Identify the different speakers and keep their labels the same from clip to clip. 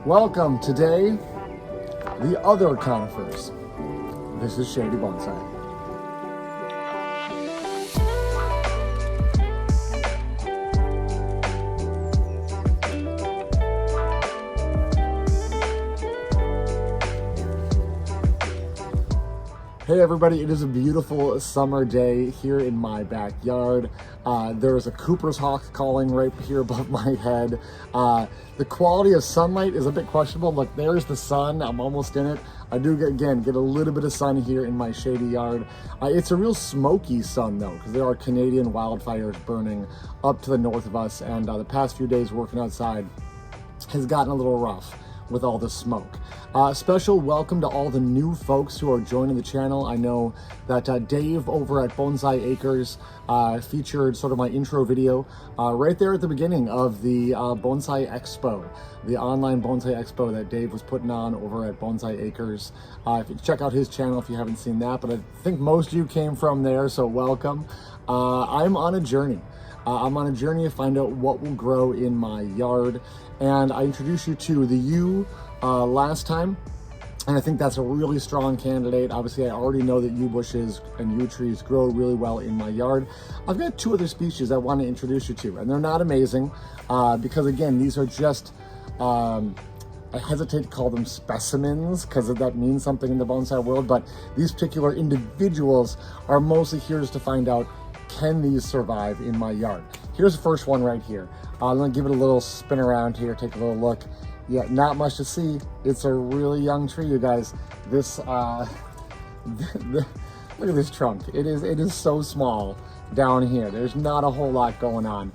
Speaker 1: Welcome today, the other conifers. This is Shade Bonsai. Hey everybody, it is a beautiful summer day here in my backyard. There is a Cooper's hawk calling right here above my head. The quality of sunlight is a bit questionable. Look, there's the sun, I'm almost in it. I do get a little bit of sun here in my shady yard. It's a real smoky sun though, because there are Canadian wildfires burning up to the north of us, and the past few days working outside has gotten a little rough with all the smoke. Special welcome to all the new folks who are joining the channel. I know that Dave over at Bonsai Acres featured sort of my intro video right there at the beginning of the Bonsai Expo, the online Bonsai Expo that Dave was putting on over at Bonsai Acres. If you check out his channel if you haven't seen that, but I think most of you came from there, so welcome. I'm on a journey. I'm on a journey to find out what will grow in my yard, and I introduced you to the yew last time, and I think that's a really strong candidate. Obviously, I already know that yew bushes and yew trees grow really well in my yard. I've got two other species I want to introduce you to, and they're not amazing because, again, these are just, I hesitate to call them specimens because that means something in the bonsai world, but these particular individuals are mostly here just to find out, can these survive in my yard? Here's the first one right here. I'm gonna give it a little spin around here, take a little look. Yeah, not much to see. It's a really young tree, you guys. This, look at this trunk. It is so small down here. There's not a whole lot going on.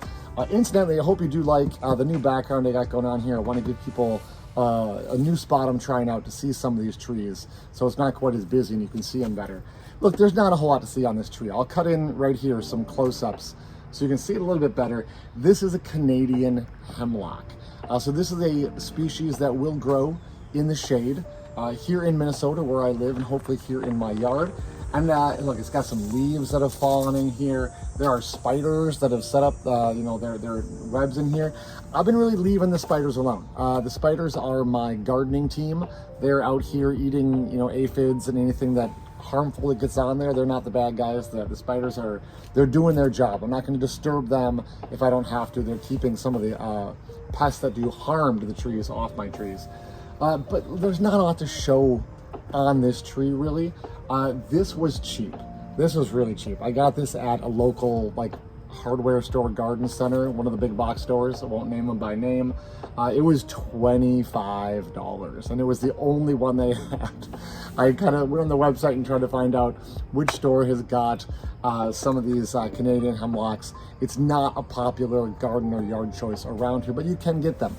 Speaker 1: Incidentally, I hope you do like the new background I got going on here. I want to give people a new spot I'm trying out to see some of these trees, so it's not quite as busy and you can see them better. Look, there's not a whole lot to see on this tree. I'll cut in right here some close-ups so you can see it a little bit better. This is a Canadian hemlock. So this is a species that will grow in the shade here in Minnesota where I live, and hopefully here in my yard. And look, it's got some leaves that have fallen in here. There are spiders that have set up their webs in here. I've been really leaving the spiders alone. The spiders are my gardening team. They're out here eating aphids and anything that harmful that gets on there. They're not the bad guys. The spiders they're doing their job. I'm not going to disturb them if I don't have to. They're keeping some of the pests that do harm to the trees off my trees. But there's not a lot to show on this tree really. This was cheap. This was really cheap. I got this at a local hardware store, garden center, one of the big box stores. I won't name them by name. It was $25, and it was the only one they had. I kind of went on the website and tried to find out which store has got some of these Canadian hemlocks. It's not a popular garden or yard choice around here, but you can get them.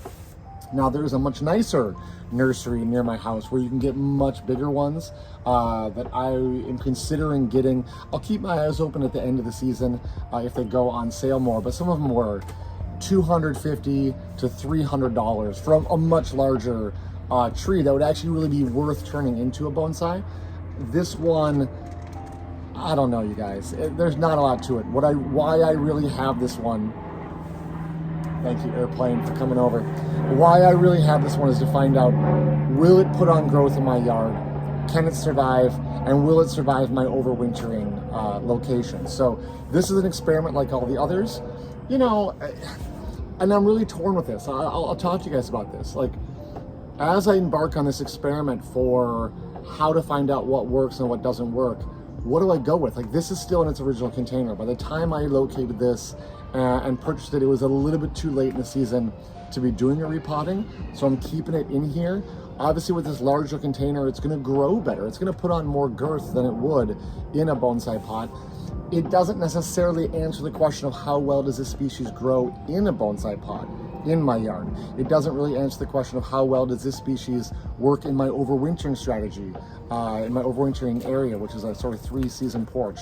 Speaker 1: Now there's a much nicer nursery near my house where you can get much bigger ones that I am considering getting. I'll keep my eyes open at the end of the season if they go on sale more, but some of them were $250 to $300 from a much larger tree that would actually really be worth turning into a bonsai. This one, I don't know, you guys. There's not a lot to it. Why I really have this one, thank you airplane for coming over. Why I really have this one is to find out, will it put on growth in my yard? Can it survive? And will it survive my overwintering location? So this is an experiment like all the others, and I'm really torn with this. I'll talk to you guys about this. As I embark on this experiment for how to find out what works and what doesn't work, what do I go with? This is still in its original container. By the time I located this and purchased it, it was a little bit too late in the season to be doing a repotting, so I'm keeping it in here. Obviously with this larger container, it's gonna grow better. It's gonna put on more girth than it would in a bonsai pot. It doesn't necessarily answer the question of how well does this species grow in a bonsai pot in my yard. It doesn't really answer the question of how well does this species work in my overwintering strategy, in my overwintering area, which is a sort of 3-season porch.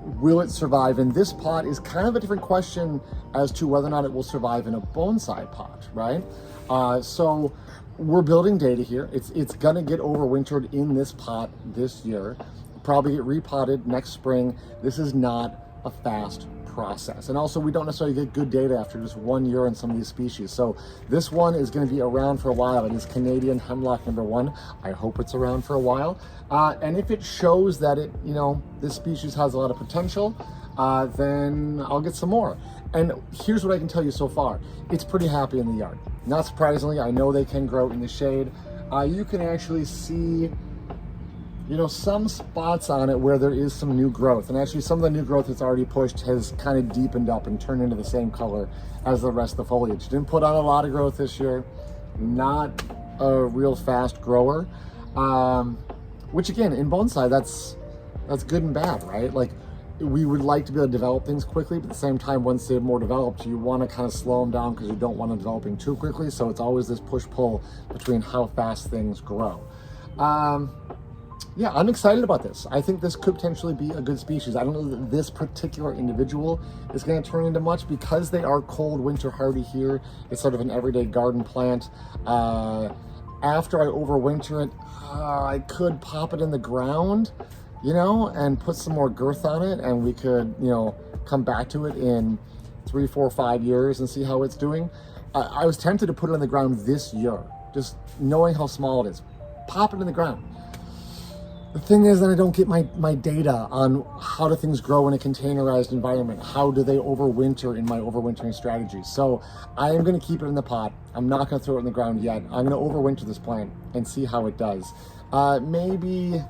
Speaker 1: Will it survive in this pot is kind of a different question as to whether or not it will survive in a bonsai pot, right? So we're building data here. It's gonna get overwintered in this pot this year, probably get repotted next spring. This is not a fast process. And also, we don't necessarily get good data after just 1 year on some of these species. So this one is going to be around for a while. It is Canadian Hemlock #1. I hope it's around for a while. And if it shows that it, this species has a lot of potential, then I'll get some more. And here's what I can tell you so far. It's pretty happy in the yard. Not surprisingly, I know they can grow in the shade. You can actually see, some spots on it where there is some new growth. And actually some of the new growth that's already pushed has kind of deepened up and turned into the same color as the rest of the foliage. Didn't put on a lot of growth this year. Not a real fast grower. Which again, in bonsai, that's good and bad, right? Like, we would like to be able to develop things quickly, but at the same time, once they're more developed, you want to kind of slow them down because you don't want them developing too quickly. So it's always this push-pull between how fast things grow. Yeah, I'm excited about this. I think this could potentially be a good species. I don't know that this particular individual is going to turn into much because they are cold winter hardy here. It's sort of an everyday garden plant. After I overwinter it, I could pop it in the ground, and put some more girth on it, and we could, come back to it in 3, 4, 5 years and see how it's doing. I was tempted to put it on the ground this year, just knowing how small it is. Pop it in the ground. The thing is that I don't get my data on how do things grow in a containerized environment. How do they overwinter in my overwintering strategy? So I am going to keep it in the pot. I'm not going to throw it in the ground yet. I'm going to overwinter this plant and see how it does. Maybe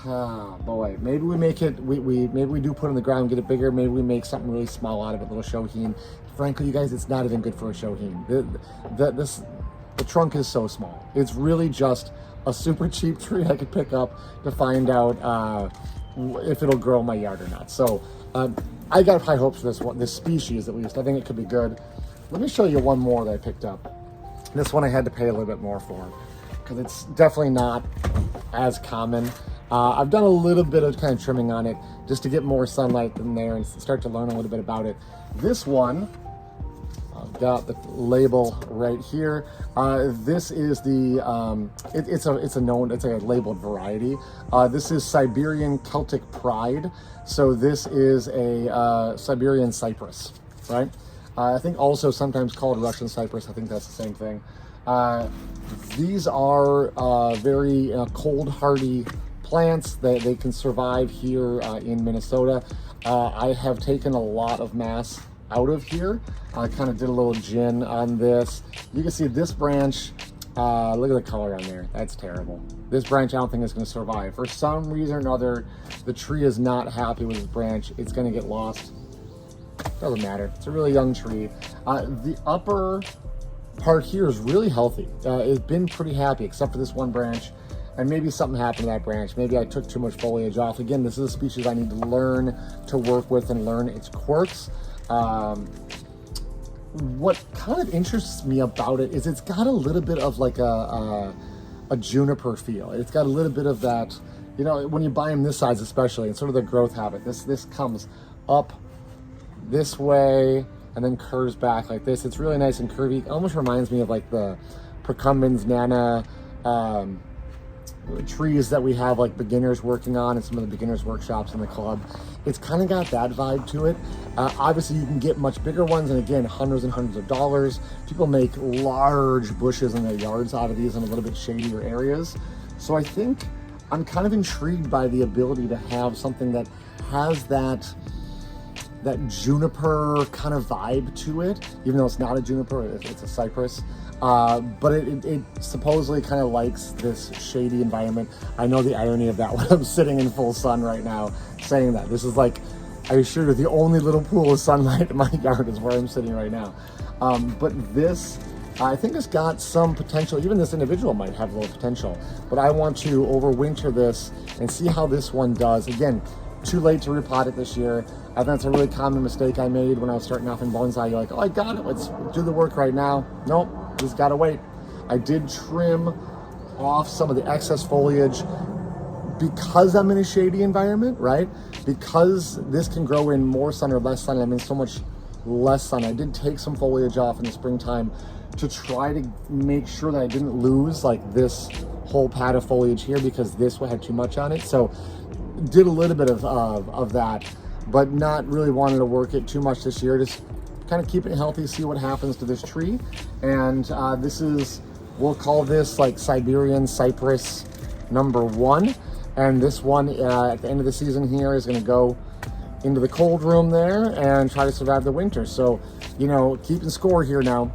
Speaker 1: we make it, maybe we do put it in the ground, get it bigger. Maybe we make something really small out of it, little shohin. Frankly, you guys, it's not even good for a shohin. The trunk is so small. It's really just a super cheap tree I could pick up to find out if it'll grow in my yard or not. So I got high hopes for this species at least. I think it could be good. Let me show you one more that I picked up. This one I had to pay a little bit more for because it's definitely not as common. I've done a little bit of kind of trimming on it just to get more sunlight in there and start to learn a little bit about it. This one, I've got the label right here. This is the, it's a labeled variety. This is Siberian Celtic Pride. So this is a Siberian Cypress, right? I think also sometimes called Russian Cypress. I think that's the same thing. These are very cold hardy plants that they can survive here in Minnesota. I have taken a lot of mass out of here. I kind of did a little gin on this. You can see this branch, look at the color on there. That's terrible. This branch I don't think is going to survive. For some reason or another, the tree is not happy with this branch. It's going to get lost. Doesn't matter. It's a really young tree. The upper part here is really healthy. It's been pretty happy except for this one branch. And maybe something happened to that branch. Maybe I took too much foliage off. Again, this is a species I need to learn to work with and learn its quirks. What kind of interests me about it is it's got a little bit of like a juniper feel. It's got a little bit of that, when you buy them this size especially, and sort of their growth habit. This comes up this way and then curves back like this. It's really nice and curvy. It almost reminds me of like the Procumbens nana trees that we have like beginners working on in some of the beginners workshops in the club. It's kind of got that vibe to it. Obviously you can get much bigger ones, and again, hundreds and hundreds of dollars. People make large bushes in their yards out of these in a little bit shadier areas. So I think I'm kind of intrigued by the ability to have something that has that juniper kind of vibe to it, even though it's not a juniper, it's a cypress. But it supposedly kind of likes this shady environment. I know the irony of that when I'm sitting in full sun right now saying that. This is like, I assure you, the only little pool of sunlight in my yard is where I'm sitting right now. But this, I think it's got some potential. Even this individual might have a little potential. But I want to overwinter this and see how this one does. Again, too late to repot it this year. I think that's a really common mistake I made when I was starting off in bonsai. You're like, oh, I got it, let's do the work right now. Nope, just gotta wait. I did trim off some of the excess foliage because I'm in a shady environment, right? Because this can grow in more sun or less sun. I'm in so much less sun. I did take some foliage off in the springtime to try to make sure that I didn't lose like this whole pad of foliage here because this had too much on it. So did a little bit of that. but not really wanting to work it too much this year. Just kind of keep it healthy, see what happens to this tree. And this is, we'll call this like Siberian Cypress #1. And this one at the end of the season here is going to go into the cold room there and try to survive the winter. So, you know, keeping score here now,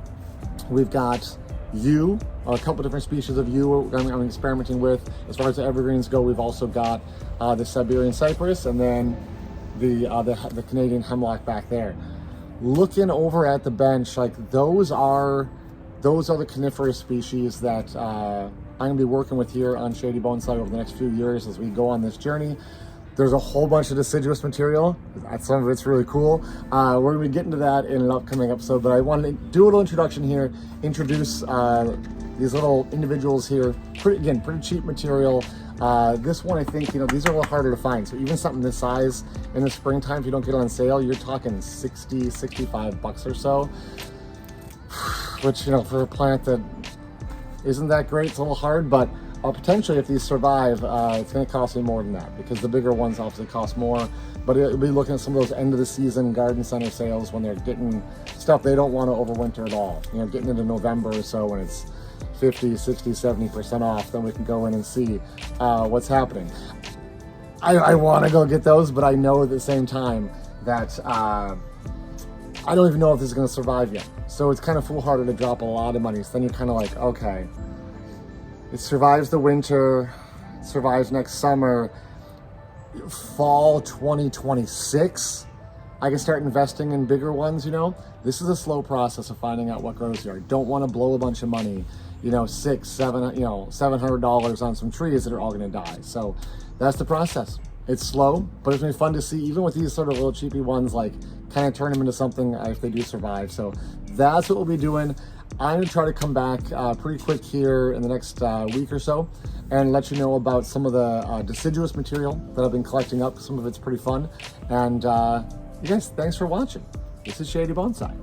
Speaker 1: we've got yew, a couple different species of yew I'm experimenting with. As far as the evergreens go, we've also got the Siberian Cypress and then the Canadian hemlock back there. Looking over at the bench, like those are the coniferous species that I'm gonna be working with here on Shady Bonsai over the next few years as we go on this journey. There's a whole bunch of deciduous material. Some of it's really cool. We're gonna be getting to that in an upcoming episode, but I wanted to do a little introduction here, introduce these little individuals here. Pretty cheap material. This one, I think, you know, these are a little harder to find. So even something this size in the springtime, if you don't get it on sale, you're talking 60, 65 bucks or so. Which, you know, for a plant that isn't that great, it's a little hard, but potentially if these survive, it's going to cost me more than that because the bigger ones obviously cost more. But it'll be looking at some of those end of the season garden center sales when they're getting stuff they don't want to overwinter at all. You know, getting into November or so when it's 50, 60, 70% off, then we can go in and see what's happening. I want to go get those, but I know at the same time that I don't even know if this is going to survive yet. So it's kind of foolhardy to drop a lot of money. So then you're kind of like, okay, it survives the winter, it survives next summer, fall 2026, I can start investing in bigger ones, you know? This is a slow process of finding out what grows here. I don't want to blow a bunch of money, you know, $700 on some trees that are all going to die. So that's the process. It's slow, but it's been fun to see, even with these sort of little cheapy ones, like kind of turn them into something if they do survive. So that's what we'll be doing. I'm going to try to come back pretty quick here in the next week or so and let you know about some of the deciduous material that I've been collecting up. Some of it's pretty fun. And you guys, thanks for watching. This is Shady Bonsai.